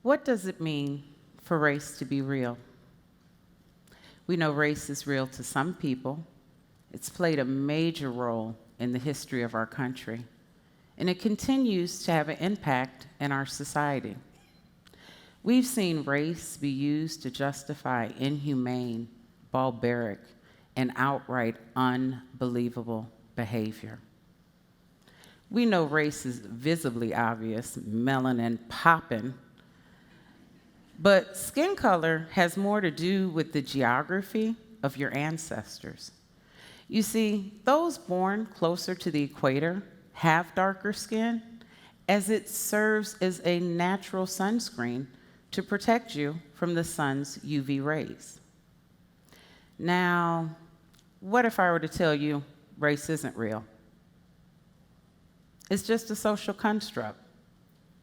What does it mean for race to be real? We know race is real to some people. It's played a major role in the history of our country, and it continues to have an impact in our society. We've seen race be used to justify inhumane, barbaric, and outright unbelievable behavior. We know race is visibly obvious, melanin popping, but skin color has more to do with the geography of your ancestors. You see, those born closer to the equator have darker skin, as it serves as a natural sunscreen to protect you from the sun's UV rays. Now, what if I were to tell you race isn't real? It's just a social construct.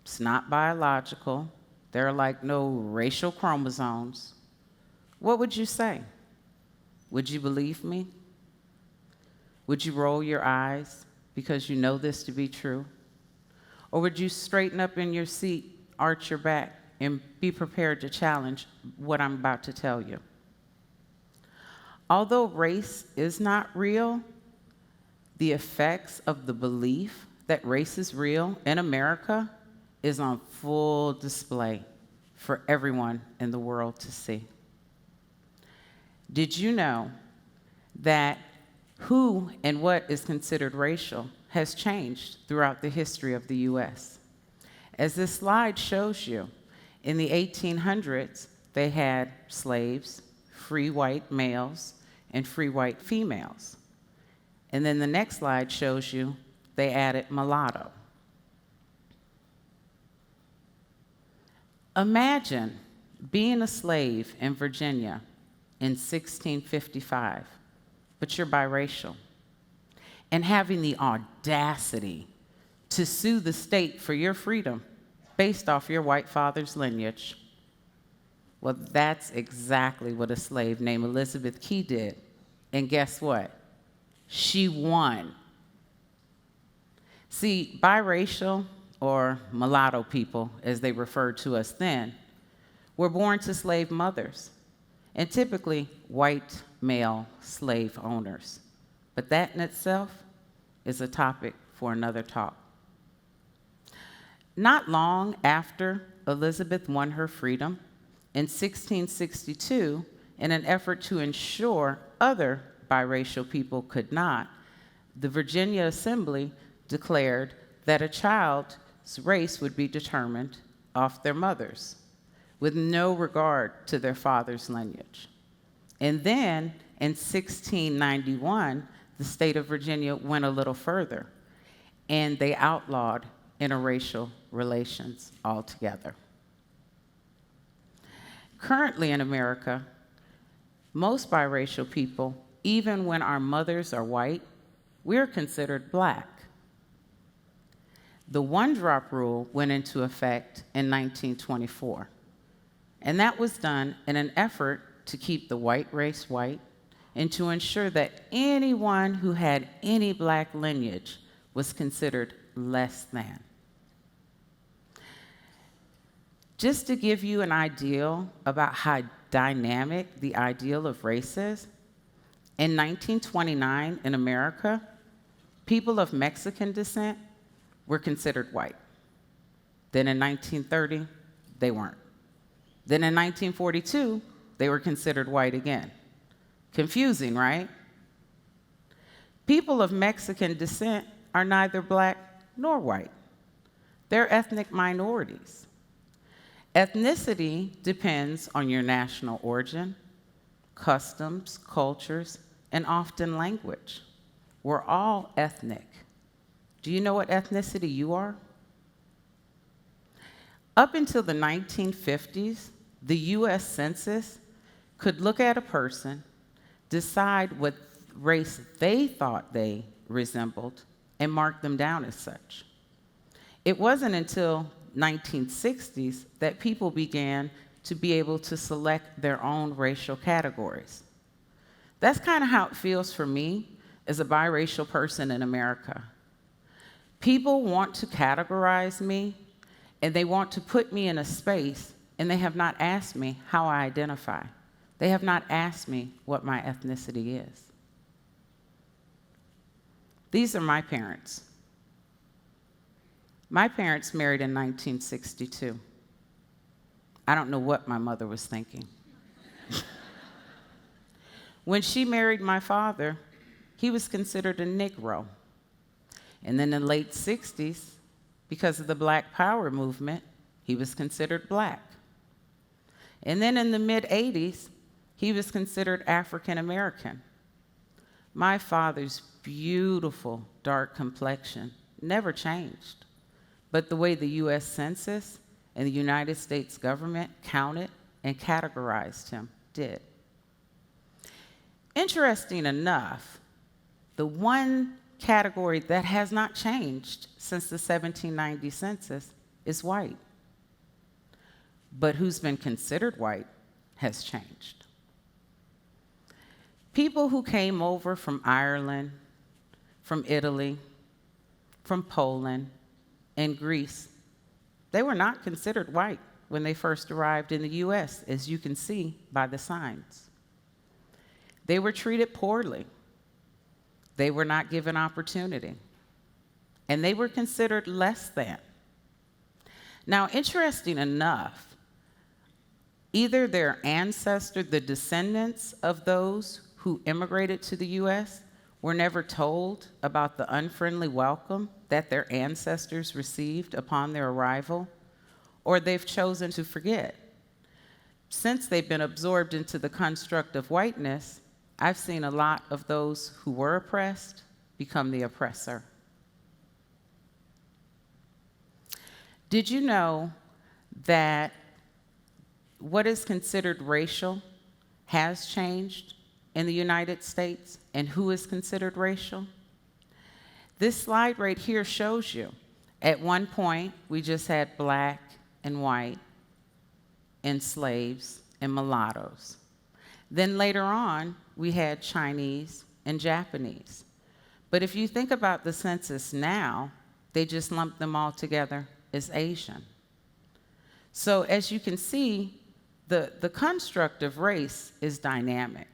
It's not biological. There are like no racial chromosomes. What would you say? Would you believe me? Would you roll your eyes because you know this to be true? Or would you straighten up in your seat, arch your back, and be prepared to challenge what I'm about to tell you? Although race is not real, the effects of the belief that race is real in America is on full display for everyone in the world to see. Did you know that who and what is considered racial has changed throughout the history of the US? As this slide shows you, in the 1800s, they had slaves, free white males, and free white females. And then the next slide shows you they added mulatto. Imagine being a slave in Virginia in 1655, but you're biracial, and having the audacity to sue the state for your freedom based off your white father's lineage. Well, that's exactly what a slave named Elizabeth Key did. And guess what? She won. See, biracial, or mulatto people, as they referred to us then, were born to slave mothers, and typically white male slave owners. But that in itself is a topic for another talk. Not long after Elizabeth won her freedom, in 1662, in an effort to ensure other biracial people could not, the Virginia Assembly declared that a child's race would be determined off their mother's, with no regard to their father's lineage. And then, in 1691, the state of Virginia went a little further, and they outlawed interracial relations altogether. Currently in America, most biracial people, even when our mothers are white, we're considered black. The one-drop rule went into effect in 1924, and that was done in an effort to keep the white race white and to ensure that anyone who had any black lineage was considered less than. Just to give you an idea about how dynamic the ideal of race is, in 1929 in America, people of Mexican descent were considered white. Then in 1930, they weren't. Then in 1942, they were considered white again. Confusing, right? People of Mexican descent are neither black nor white. They're ethnic minorities. Ethnicity depends on your national origin, customs, cultures, and often language. We're all ethnic. Do you know what ethnicity you are? Up until the 1950s, the US Census could look at a person, decide what race they thought they resembled, and mark them down as such. It wasn't until 1960s that people began to be able to select their own racial categories. That's kind of how it feels for me as a biracial person in America. People want to categorize me And they want to put me in a space, and they have not asked me how I identify. They have not asked me what my ethnicity is. These are my parents. My parents married in 1962. I don't know what my mother was thinking. When she married my father, he was considered a Negro. And then in the late 60s, because of the Black Power movement, he was considered black. And then in the mid-80s, he was considered African American. My father's beautiful dark complexion never changed, but the way the US Census and the United States government counted and categorized him did. Interesting enough, the one category that has not changed since the 1790 census is white. But who's been considered white has changed. People who came over from Ireland, from Italy, from Poland, and Greece, they were not considered white when they first arrived in the US, as you can see by the signs. They were treated poorly. They were not given opportunity. And they were considered less than. Now, interesting enough, either their ancestors, the descendants of those who immigrated to the US, were never told about the unfriendly welcome that their ancestors received upon their arrival, or they've chosen to forget. Since they've been absorbed into the construct of whiteness, I've seen a lot of those who were oppressed become the oppressor. Did you know that what is considered racial has changed in the United States, and who is considered racial? This slide right here shows you, at one point, we just had black and white, and slaves and mulattoes. Then later on, we had Chinese and Japanese. But if you think about the census now, they just lump them all together as Asian. So as you can see, the construct of race is dynamic,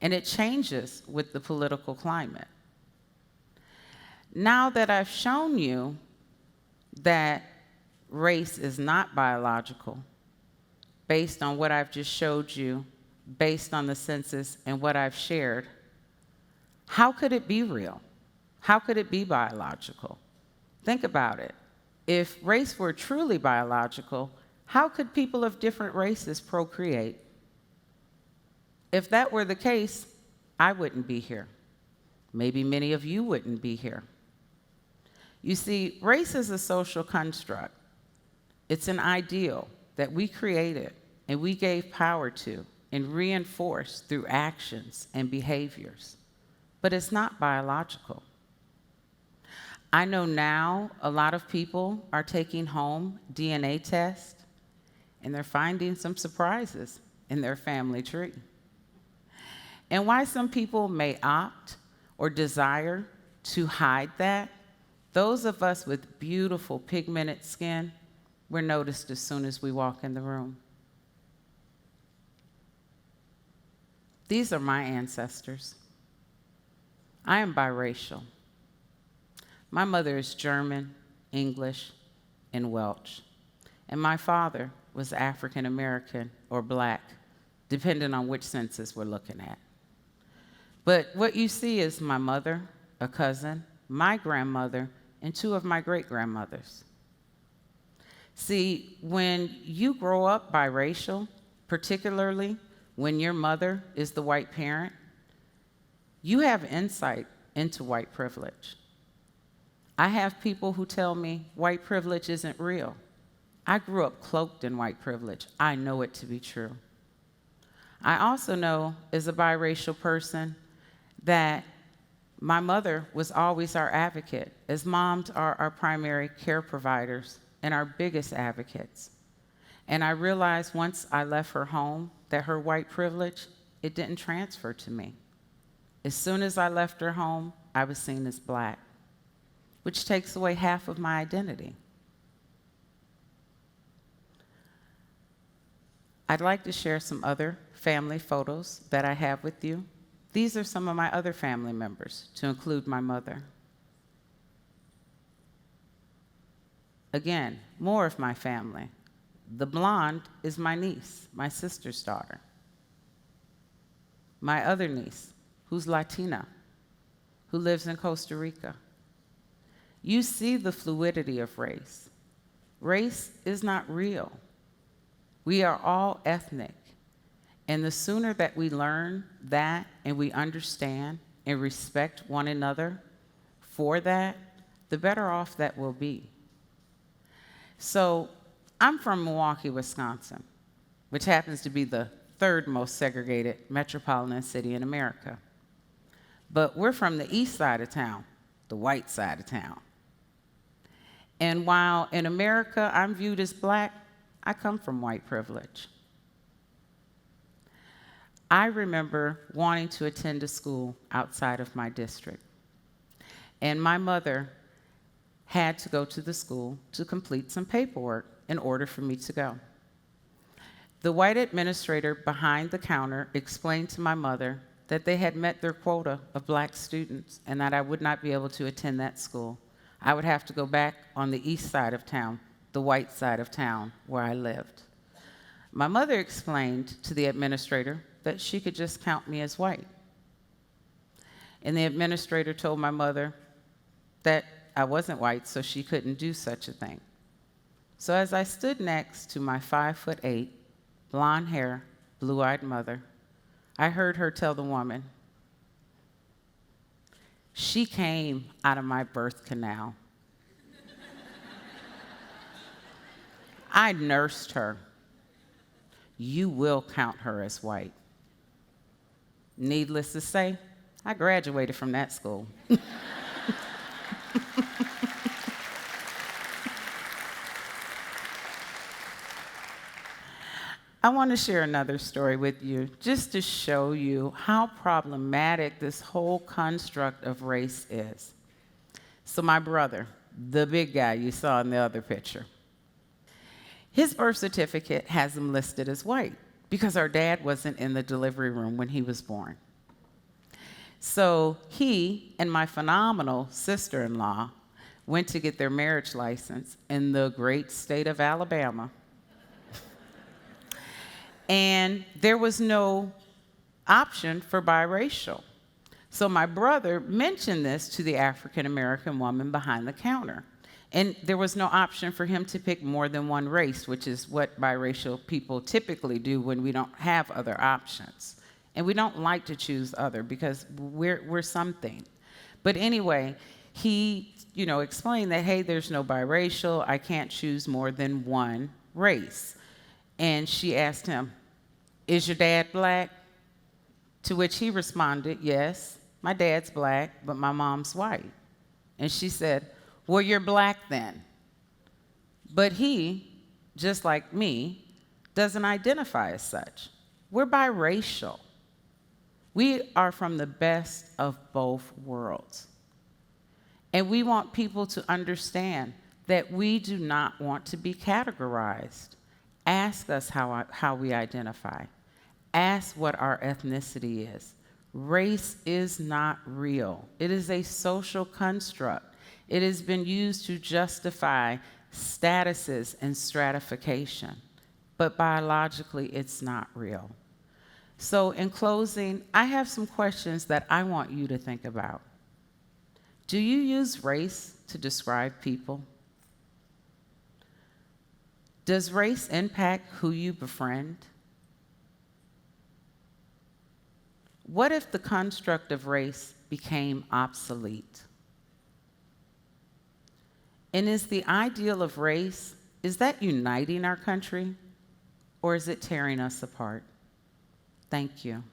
and it changes with the political climate. Now that I've shown you that race is not biological, based on what I've just showed you, based on the census and what I've shared, how could it be real? How could it be biological? Think about it. If race were truly biological, how could people of different races procreate? If that were the case, I wouldn't be here. Maybe many of you wouldn't be here. You see, race is a social construct. It's an ideal that we created and we gave power to and reinforced through actions and behaviors. But it's not biological. I know now a lot of people are taking home DNA tests, and they're finding some surprises in their family tree. And why some people may opt or desire to hide that, those of us with beautiful pigmented skin, we're noticed as soon as we walk in the room. These are my ancestors. I am biracial. My mother is German, English, and Welsh. And my father was African American or black, depending on which census we're looking at. But what you see is my mother, a cousin, my grandmother, and two of my great-grandmothers. See, when you grow up biracial, particularly when your mother is the white parent, you have insight into white privilege. I have people who tell me white privilege isn't real. I grew up cloaked in white privilege. I know it to be true. I also know, as a biracial person, that my mother was always our advocate, as moms are our primary care providers and our biggest advocates. And I realized once I left her home that her white privilege, it didn't transfer to me. As soon as I left her home, I was seen as black, which takes away half of my identity. I'd like to share some other family photos that I have with you. These are some of my other family members, to include my mother. Again, more of my family. The blonde is my niece, my sister's daughter. My other niece, who's Latina, who lives in Costa Rica. You see the fluidity of race. Race is not real. We are all ethnic. And the sooner that we learn that and we understand and respect one another for that, the better off that we'll be. So I'm from Milwaukee, Wisconsin, which happens to be the third most segregated metropolitan city in America. But we're from the east side of town, the white side of town. And while in America I'm viewed as black, I come from white privilege. I remember wanting to attend a school outside of my district. And my mother had to go to the school to complete some paperwork in order for me to go. The white administrator behind the counter explained to my mother that they had met their quota of black students and that I would not be able to attend that school. I would have to go back on the east side of town, the white side of town where I lived. My mother explained to the administrator that she could just count me as white. And the administrator told my mother that I wasn't white, so she couldn't do such a thing. So as I stood next to my 5'8", blonde hair, blue-eyed mother, I heard her tell the woman, "She came out of my birth canal." I nursed her. You will count her as white. Needless to say, I graduated from that school. I want to share another story with you just to show you how problematic this whole construct of race is. So my brother, the big guy you saw in the other picture, his birth certificate has him listed as white because our dad wasn't in the delivery room when he was born. So he and my phenomenal sister-in-law went to get their marriage license in the great state of Alabama. And there was no option for biracial. So my brother mentioned this to the African-American woman behind the counter. And there was no option for him to pick more than one race, which is what biracial people typically do when we don't have other options. And we don't like to choose other because we're something. But anyway, he explained that, hey, there's no biracial. I can't choose more than one race. And she asked him, "Is your dad black?" To which he responded, "Yes, my dad's black, but my mom's white." And she said, "Well, you're black then." But he, just like me, doesn't identify as such. We're biracial. We are from the best of both worlds. And we want people to understand that we do not want to be categorized. Ask us how we identify. Ask what our ethnicity is. Race is not real. It is a social construct. It has been used to justify statuses and stratification. But biologically, it's not real. So in closing, I have some questions that I want you to think about. Do you use race to describe people? Does race impact who you befriend? What if the construct of race became obsolete? And is the ideal of race, is that uniting our country, or is it tearing us apart? Thank you.